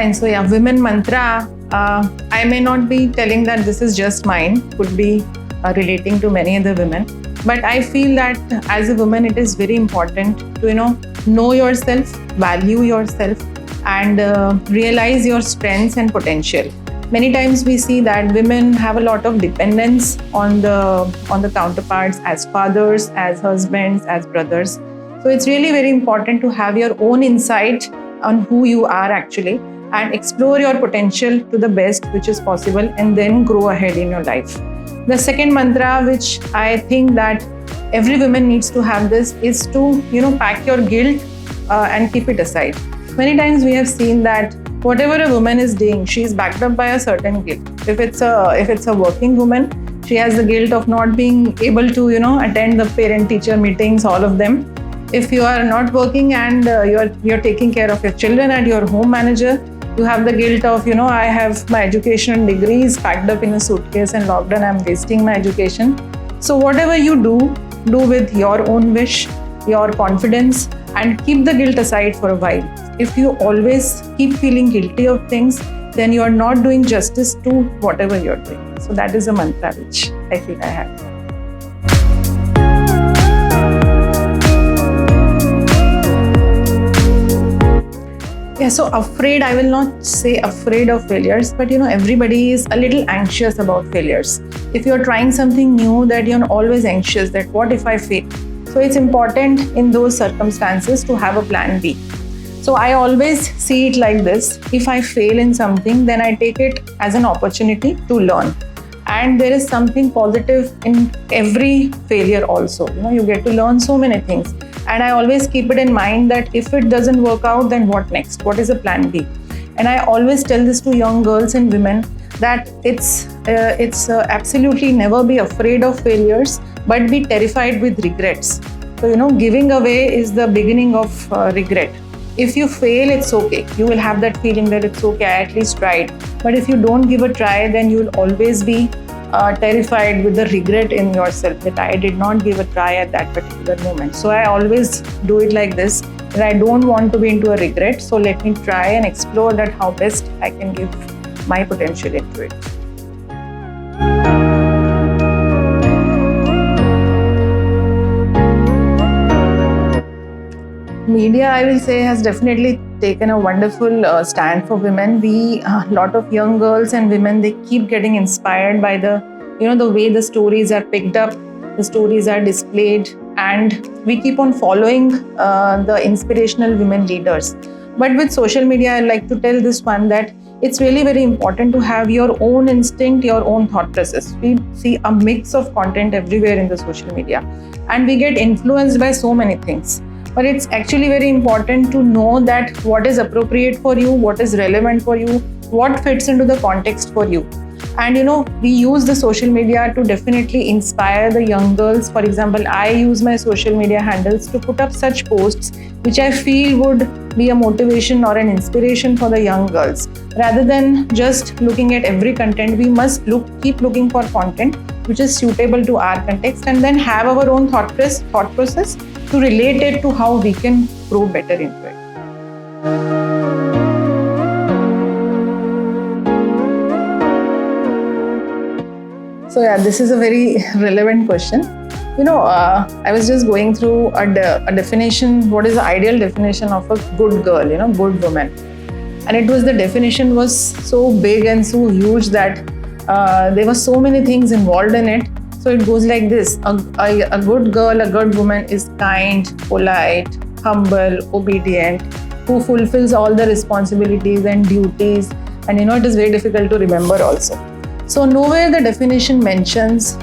fine. So yeah, women mantra. I may not be telling that this is just mine. Could be relating to many other women. But I feel that as a woman, it is very important to know yourself, value yourself, and realize your strengths and potential. Many times we see that women have a lot of dependence on the counterparts as fathers, as husbands, as brothers. So it's really very important to have your own insight on who you are actually and explore your potential to the best which is possible, and then grow ahead in your life. The second mantra, which I think that every woman needs to have this, is to pack your guilt and keep it aside. Many times we have seen that whatever a woman is doing, she is backed up by a certain guilt. If it's a working woman, she has the guilt of not being able to attend the parent-teacher meetings, all of them. If you are not working and you're taking care of your children and you're home manager, you have the guilt of I have my education and degrees packed up in a suitcase and locked and I'm wasting my education. So whatever you do with your own wish, your confidence, and keep the guilt aside for a while. If you always keep feeling guilty of things, then you are not doing justice to whatever you're doing. So that is a mantra which I feel I have. Yeah, so afraid, I will not say afraid of failures, but everybody is a little anxious about failures. If you're trying something new, that you're always anxious that what if I fail? So it's important in those circumstances to have a plan B. So I always see it like this: if I fail in something, then I take it as an opportunity to learn. And there is something positive in every failure also. You get to learn so many things. And I always keep it in mind that if it doesn't work out, then what next? What is a plan B? And I always tell this to young girls and women that it's absolutely never be afraid of failures, but be terrified with regrets. So, giving away is the beginning of regret. If you fail, it's okay. You will have that feeling that it's okay, I at least tried. But if you don't give a try, then you will always be terrified with the regret in yourself that I did not give a try at that particular moment. So I always do it like this, that I don't want to be into a regret. So let me try and explore that how best I can give my potential into it. Media, I will say, has definitely taken a wonderful stand for women. A lot of young girls and women, they keep getting inspired by the way the stories are picked up, the stories are displayed, and we keep on following the inspirational women leaders. But with social media, I like to tell this one that it's really very important to have your own instinct, your own thought process. We see a mix of content everywhere in the social media, and we get influenced by so many things. But it's actually very important to know that what is appropriate for you, what is relevant for you, what fits into the context for you. And we use the social media to definitely inspire the young girls. For example, I use my social media handles to put up such posts which I feel would be a motivation or an inspiration for the young girls. Rather than just looking at every content, we must keep looking for content which is suitable to our context, and then have our own thought process to relate it to how we can grow better into it. So yeah, this is a very relevant question. I was just going through a definition, what is the ideal definition of a good girl, good woman. And the definition was so big and so huge that there were so many things involved in it. So it goes like this: a good girl, a good woman is kind, polite, humble, obedient, who fulfills all the responsibilities and duties. And it is very difficult to remember also. So nowhere the definition mentions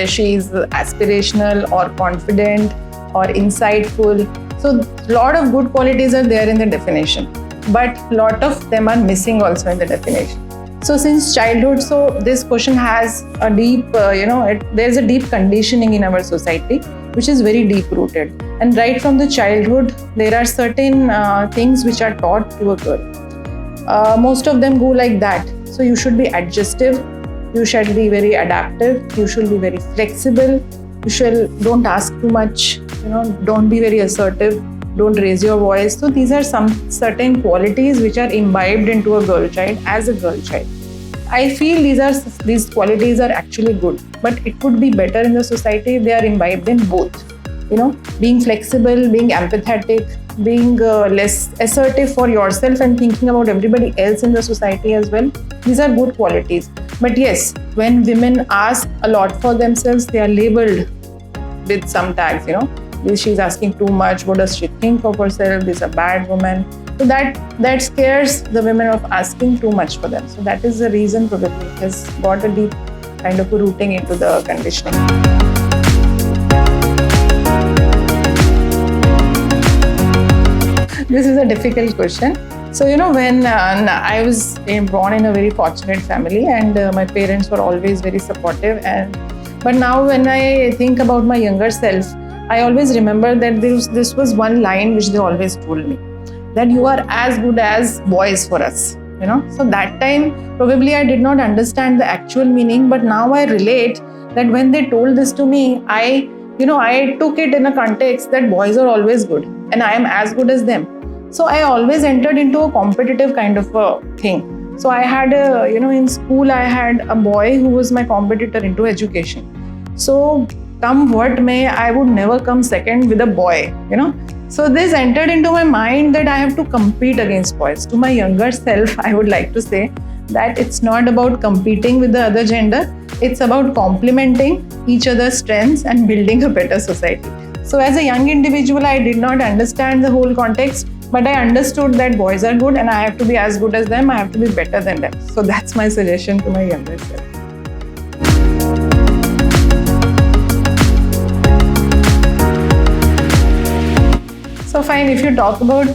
she is aspirational or confident or insightful. So a lot of good qualities are there in the definition, but a lot of them are missing also in the definition. So since childhood, so this question has a deep, there's a deep conditioning in our society, which is very deep rooted. And right from the childhood, there are certain things which are taught to a girl. Most of them go like that. So you should be adjustive, you should be very adaptive, you should be very flexible, don't ask too much, don't be very assertive, don't raise your voice. So these are some certain qualities which are imbibed into a girl child as a girl child. I feel these qualities are actually good, but it could be better in the society if they are imbibed in both. Being flexible, being empathetic, being less assertive for yourself and thinking about everybody else in the society as well. These are good qualities. But yes, when women ask a lot for themselves, they are labeled with some tags, she's asking too much, what does she think of herself, this is a bad woman. So that scares the women of asking too much for them. So that is the reason probably it has got a deep kind of rooting into the conditioning. This is a difficult question. So, when I was born in a very fortunate family, and my parents were always very supportive. But now when I think about my younger self, I always remember that this was one line which they always told me, that you are as good as boys for us. So that time, probably I did not understand the actual meaning, but now I relate that when they told this to me, I took it in a context that boys are always good and I am as good as them. So I always entered into a competitive kind of a thing. So I had in school, I had a boy who was my competitor into education. So come what may, I would never come second with a boy, So this entered into my mind that I have to compete against boys. To my younger self, I would like to say that it's not about competing with the other gender. It's about complementing each other's strengths and building a better society. So as a young individual, I did not understand the whole context, but I understood that boys are good and I have to be as good as them. I have to be better than them. So that's my suggestion to my younger self. So fine, if you talk about,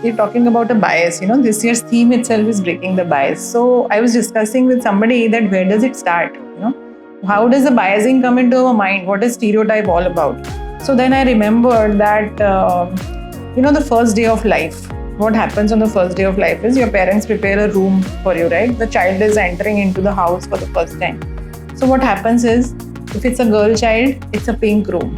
you're talking about a bias, this year's theme itself is breaking the bias. So I was discussing with somebody that where does it start? How does the biasing come into our mind? What is stereotype all about? So then I remembered that, the first day of life. What happens on the first day of life is your parents prepare a room for you, right? The child is entering into the house for the first time. So what happens is, if it's a girl child, it's a pink room.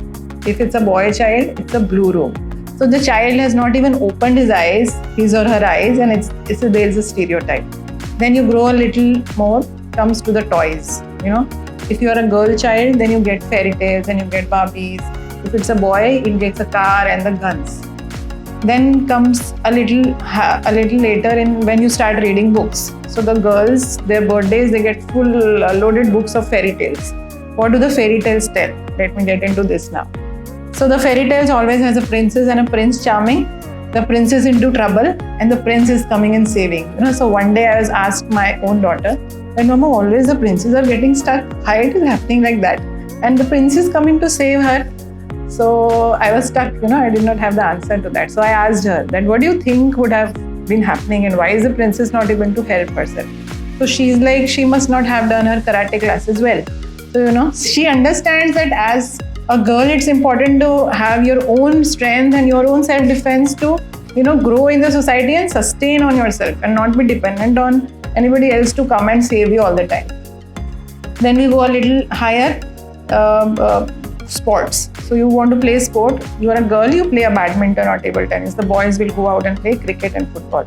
If it's a boy child, it's a blue room. So the child has not even opened his or her eyes, and there's a stereotype. Then you grow a little more, comes to the toys. If you are a girl child, then you get fairy tales and you get Barbies. If it's a boy, it gets a car and the guns. Then comes a little later when you start reading books. So the girls, their birthdays, they get full loaded books of fairy tales. What do the fairy tales tell? Let me get into this now. So the fairy tales always has a princess and a prince charming. The prince is into trouble and the prince is coming and saving. So one day I was asked my own daughter, that Mama, always the princes are getting stuck. Why it is happening like that? And the prince is coming to save her. So I was stuck, I did not have the answer to that. So I asked her that what do you think would have been happening and why is the princess not able to help herself? So she's like, she must not have done her karate class as well. So, she understands that as a girl, it's important to have your own strength and your own self-defense to, grow in the society and sustain on yourself and not be dependent on anybody else to come and save you all the time. Then we go a little higher, sports. So you want to play sport, you are a girl, you play a badminton or table tennis. The boys will go out and play cricket and football.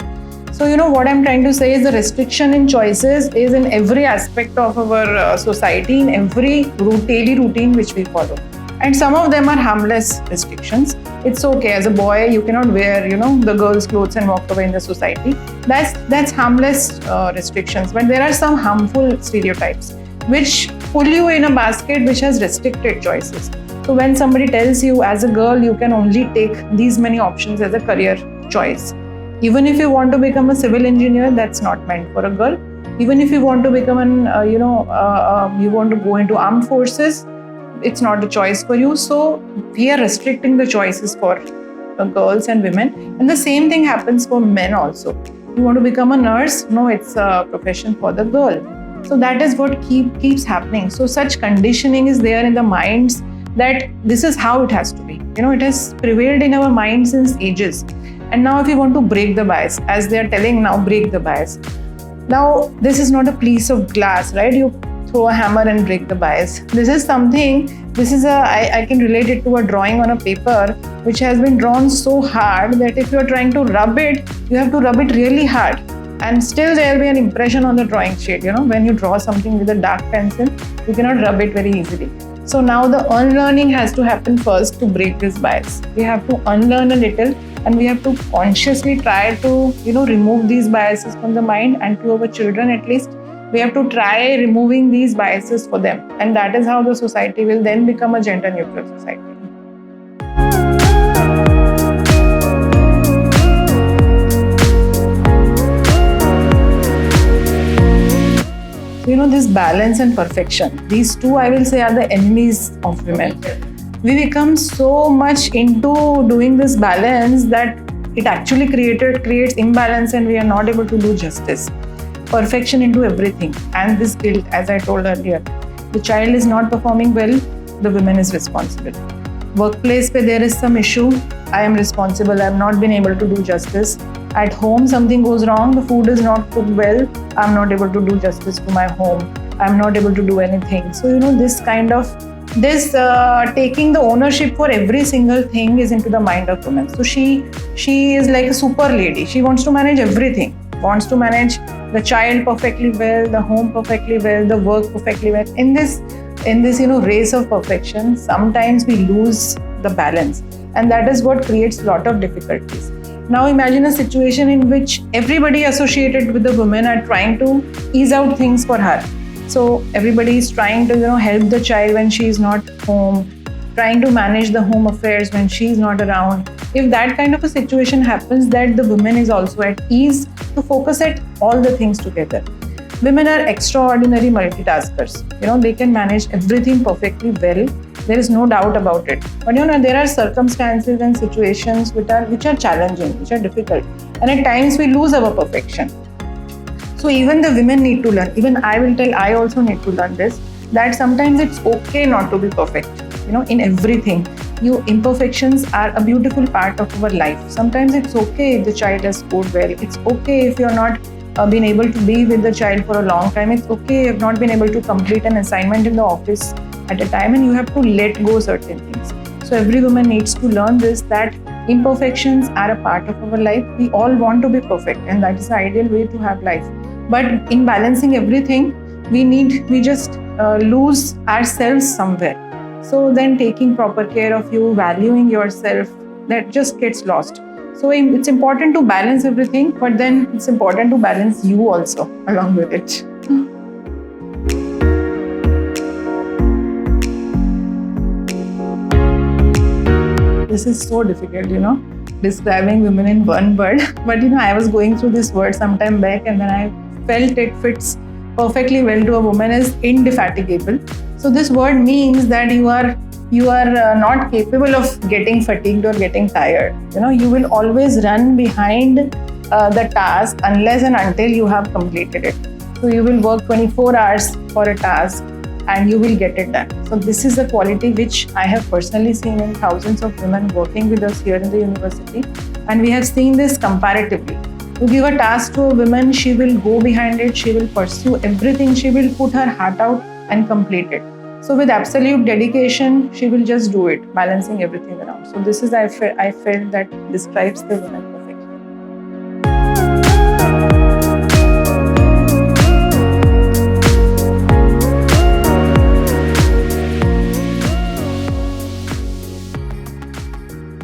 So what I'm trying to say is the restriction in choices is in every aspect of our society, in every daily routine which we follow. And some of them are harmless restrictions. It's okay, as a boy, you cannot wear, the girls' clothes and walk away in the society. That's harmless restrictions. But there are some harmful stereotypes which pull you in a basket which has restricted choices. So when somebody tells you as a girl, you can only take these many options as a career choice. Even if you want to become a civil engineer, that's not meant for a girl. Even if you want to become you want to go into armed forces, it's not a choice for you. So we are restricting the choices for girls and women. And the same thing happens for men also. You want to become a nurse? No, it's a profession for the girl. So that is what keeps happening. So such conditioning is there in the minds that this is how it has to be. It has prevailed in our minds since ages. And now if you want to break the bias, as they are telling now, break the bias. Now, this is not a piece of glass, right? You throw a hammer and break the bias. I can relate it to a drawing on a paper which has been drawn so hard that if you are trying to rub it, you have to rub it really hard. And still there will be an impression on the drawing sheet. When you draw something with a dark pencil, you cannot rub it very easily. So now the unlearning has to happen first to break this bias. We have to unlearn a little, and we have to consciously try to, remove these biases from the mind, and to our children at least, we have to try removing these biases for them. And that is how the society will then become a gender neutral society. This balance and perfection, these two, I will say, are the enemies of women. We become so much into doing this balance that it actually creates imbalance, and we are not able to do justice. Perfection into everything, and this guilt, as I told earlier. The child is not performing well, the woman is responsible. Workplace where there is some issue, I am responsible, I have not been able to do justice. At home, something goes wrong, the food is not cooked well, I'm not able to do justice to my home, I'm not able to do anything. So, this kind of, taking the ownership for every single thing is into the mind of women. So she is like a super lady. She wants to manage everything, wants to manage the child perfectly well, the home perfectly well, the work perfectly well. In this race of perfection, sometimes we lose the balance, and that is what creates a lot of difficulties. Now imagine a situation in which everybody associated with the woman are trying to ease out things for her. So everybody is trying to help the child when she is not home, trying to manage the home affairs when she is not around. If that kind of a situation happens, that the woman is also at ease to focus at all the things together. Women are extraordinary multitaskers. They can manage everything perfectly well. There is no doubt about it. But there are circumstances and situations which are challenging, which are difficult. And at times we lose our perfection. So even the women need to learn. Even I also need to learn this, that sometimes it's okay not to be perfect. In everything. Imperfections are a beautiful part of our life. Sometimes it's okay if the child has scored well. It's okay if you're not been able to be with the child for a long time. It's okay if you've not been able to complete an assignment in the office at a time, and you have to let go certain things. So every woman needs to learn this, that imperfections are a part of our life. We all want to be perfect, and that is the ideal way to have life. But in balancing everything, we just lose ourselves somewhere. So then taking proper care of you, valuing yourself, that just gets lost. So it's important to balance everything, but then it's important to balance you also along with it. This is so difficult, describing women in one word. But I was going through this word some time back, and then I felt it fits perfectly well to a woman as indefatigable. So this word means that you are not capable of getting fatigued or getting tired. You will always run behind the task unless and until you have completed it. So you will work 24 hours for a task and you will get it done. So this is a quality which I have personally seen in thousands of women working with us here in the university. And we have seen this comparatively. To give a task to a woman, she will go behind it, she will pursue everything, she will put her heart out and complete it. So with absolute dedication, she will just do it, balancing everything around. So this is, I felt that describes the woman.